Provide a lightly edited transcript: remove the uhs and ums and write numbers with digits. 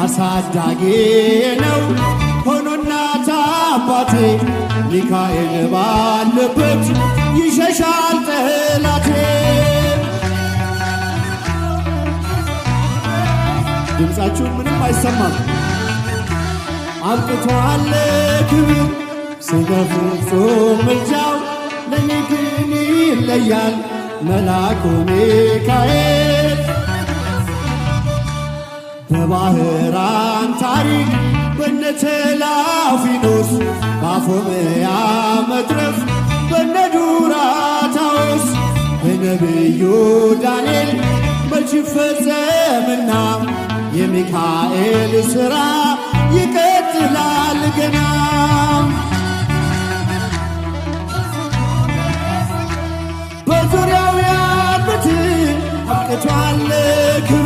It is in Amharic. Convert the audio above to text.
አሳዳጌ ነው ሆኖ እናት አባቴ ሚካኤል ባለበት ይሸሻል ጠላቴ። ድምፃችሁ ምንም አይሰማም። አብቅቷል ክብር ስለ ፍጹም ምልጃው ለኔ ግን ይለያል መልአኩ ሚካኤል። በባህራን ታሪክ በነ ተላፊኖስ በአፎምያ መትረፍ በነ ዱራታዎስ በነቢዩ ዳንኤል መች ይፈጸምና የሚካኤል ሥራ ይቀጥላል ገና። በዙሪያው ያሉትን አብቅቷል ክብር